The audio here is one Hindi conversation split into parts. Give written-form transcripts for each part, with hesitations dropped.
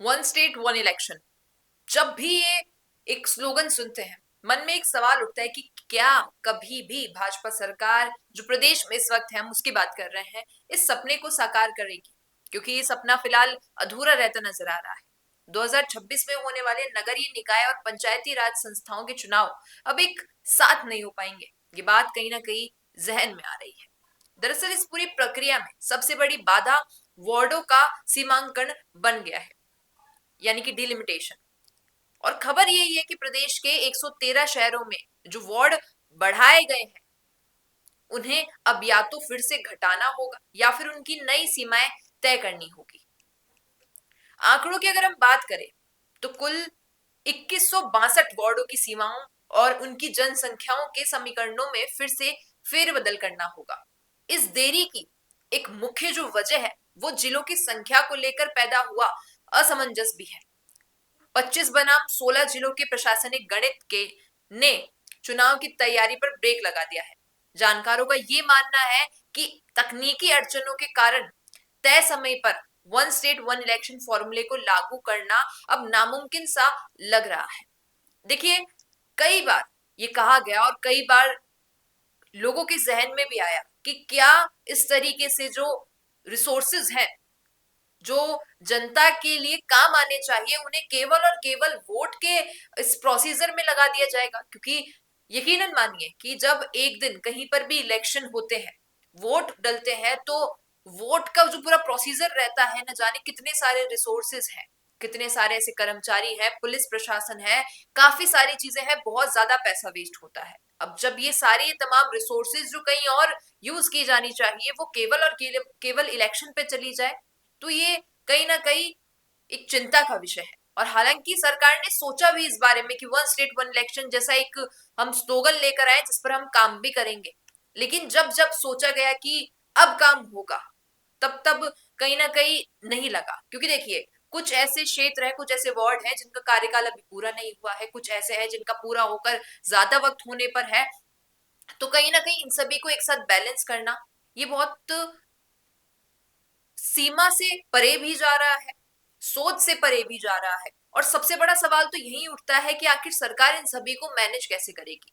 One state one election. जब भी ये एक स्लोगन सुनते हैं, मन में एक सवाल उठता है कि क्या कभी भी भाजपा सरकार जो प्रदेश में इस वक्त है, हम उसकी बात कर रहे हैं, इस सपने को साकार करेगी? क्योंकि ये सपना फिलहाल अधूरा रहता नजर आ रहा है। 2026 में होने वाले नगरीय निकाय और पंचायती राज संस्थाओं के चुनाव अब एक साथ नहीं हो पाएंगे। ये बात कहीं ना कहीं जहन में आ रही है। दरअसल इस पूरी प्रक्रिया में सबसे बड़ी बाधा वार्डों का सीमांकन बन गया है, यानी कि डिलिमिटेशन। और खबर यही है कि प्रदेश के 113 शहरों में जो वार्ड बढ़ाए गए हैं, उन्हें अब या तो फिर से घटाना होगा या फिर उनकी नई सीमाएं तय करनी होगी। आंकड़ों की अगर हम बात करें तो कुल 2162 वार्डों की सीमाओं और उनकी जनसंख्याओं के समीकरणों में फिर से फेरबदल करना होगा। इस देरी की एक मुख्य जो वजह है वो जिलों की संख्या को लेकर पैदा हुआ असमंजस भी है। 25 बनाम 16 जिलों के प्रशासनिक गणित के ने चुनाव की तैयारी पर ब्रेक लगा दिया है। जानकारों का ये मानना है कि तकनीकी अड़चनों के कारण तय समय पर वन स्टेट वन इलेक्शन फॉर्मूले को लागू करना अब नामुमकिन सा लग रहा है। देखिए, कई बार ये कहा गया और कई बार लोगों के जहन में भी आया कि क्या इस तरीके से जो रिसोर्सेज हैं, जो जनता के लिए काम आने चाहिए, उन्हें केवल और केवल वोट के इस प्रोसीजर में लगा दिया जाएगा? क्योंकि यकीनन मानिए कि जब एक दिन कहीं पर भी इलेक्शन होते हैं, वोट डलते हैं, तो वोट का जो पूरा प्रोसीजर रहता है, न जाने कितने सारे रिसोर्सेज हैं, कितने सारे ऐसे कर्मचारी हैं, पुलिस प्रशासन है, काफी सारी चीजें हैं, बहुत ज्यादा पैसा वेस्ट होता है। अब जब ये सारी तमाम रिसोर्सेज जो कहीं और यूज की जानी चाहिए, वो केवल और केवल इलेक्शन पे चली जाए, तो ये कहीं ना कहीं एक चिंता का विषय है। और हालांकि सरकार ने सोचा भी इस बारे में कि वन स्टेट वन इलेक्शन जैसा एक हम स्लोगन लेकर आए जिस पर हम काम भी करेंगे, लेकिन जब जब सोचा गया कि अब काम होगा, तब तब कहीं ना कहीं नहीं लगा। क्योंकि देखिए, कुछ ऐसे क्षेत्र है, कुछ ऐसे वार्ड है जिनका कार्यकाल अभी पूरा नहीं हुआ है, कुछ ऐसे है जिनका पूरा होकर ज्यादा वक्त होने पर है। तो कहीं ना कहीं इन सभी को एक साथ बैलेंस करना ये बहुत सीमा से परे भी जा रहा है, सोच से परे भी जा रहा है। और सबसे बड़ा सवाल तो यही उठता है कि आखिर सरकार इन सभी को मैनेज कैसे करेगी।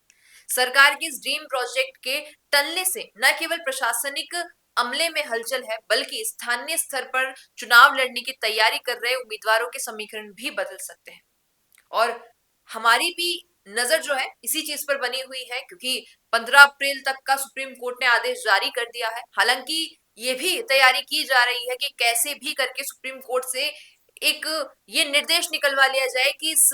सरकार के इस ड्रीम प्रोजेक्ट के टलने से न केवल प्रशासनिक अमले में हलचल है, बल्कि स्थानीय स्तर पर चुनाव लड़ने की तैयारी कर रहे उम्मीदवारों के समीकरण भी बदल सकते हैं। और हमारी भी नजर जो है इसी चीज पर बनी हुई है, क्योंकि 15 अप्रैल तक का सुप्रीम कोर्ट ने आदेश जारी कर दिया है। हालांकि ये भी तैयारी की जा रही है कि कैसे भी करके सुप्रीम कोर्ट से एक ये निर्देश निकलवा लिया जाए कि इस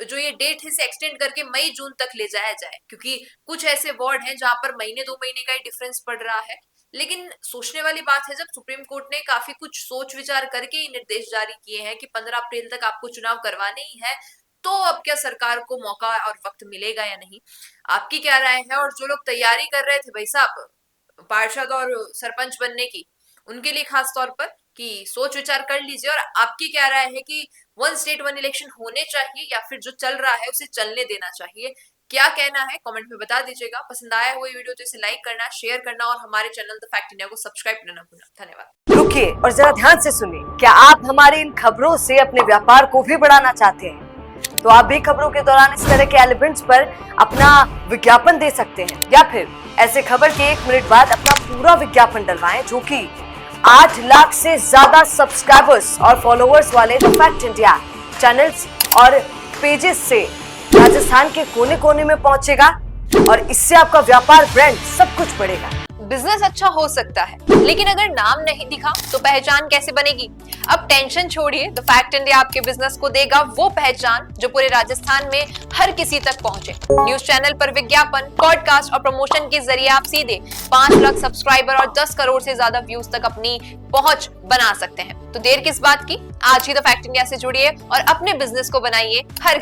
जो ये डेट है इसे एक्सटेंड करके मई जून तक ले जाया जाए, क्योंकि कुछ ऐसे वार्ड हैं जहां पर महीने 2 महीने का ही डिफरेंस पड़ रहा है। लेकिन सोचने वाली बात है, जब सुप्रीम कोर्ट ने काफी कुछ सोच विचार करके ये निर्देश जारी किए हैं कि 15 अप्रैल तक आपको चुनाव करवाने ही है, तो अब क्या सरकार को मौका और वक्त मिलेगा या नहीं? आपकी क्या राय है? और जो लोग तैयारी कर रहे थे भाई साहब पार्षद और सरपंच बनने की, उनके लिए खास तौर पर कि सोच विचार कर लीजिए। और आपकी क्या राय है कि वन स्टेट वन इलेक्शन होने चाहिए या फिर जो चल रहा है उसे चलने देना चाहिए? क्या कहना है कमेंट में बता दीजिएगा। पसंद आया हुआ वीडियो तो इसे लाइक करना, शेयर करना और हमारे चैनल द फैक्ट इंडिया को सब्सक्राइब करना ना भूलना। धन्यवाद। रुकिए और जरा ध्यान से सुनिए। क्या आप हमारी इन खबरों से अपने व्यापार को भी बढ़ाना चाहते हैं? तो आप भी खबरों के दौरान इस तरह के एलिमेंट्स पर अपना विज्ञापन दे सकते हैं, या फिर ऐसे खबर के 1 मिनट बाद अपना पूरा विज्ञापन डलवाएं, जो कि 8 लाख से ज्यादा सब्सक्राइबर्स और फॉलोअर्स वाले द फैक्ट इंडिया चैनल्स और पेजेस से राजस्थान के कोने कोने में पहुंचेगा, और इससे आपका व्यापार, ब्रांड सब कुछ बढ़ेगा। बिजनेस अच्छा हो सकता है, लेकिन अगर नाम नहीं दिखा तो पहचान कैसे बनेगी? अब टेंशन छोड़िए, द फैक्ट इंडिया आपके बिजनेस को देगा वो पहचान जो पूरे राजस्थान में हर किसी तक पहुंचे। न्यूज चैनल पर विज्ञापन, पॉडकास्ट और प्रमोशन के जरिए आप सीधे 5 लाख सब्सक्राइबर और 10 करोड़ से ज्यादा व्यूज तक अपनी पहुंच बना सकते हैं। तो देर किस बात की, आज ही द फैक्ट इंडिया से जुड़िए और अपने बिजनेस को बनाइए हर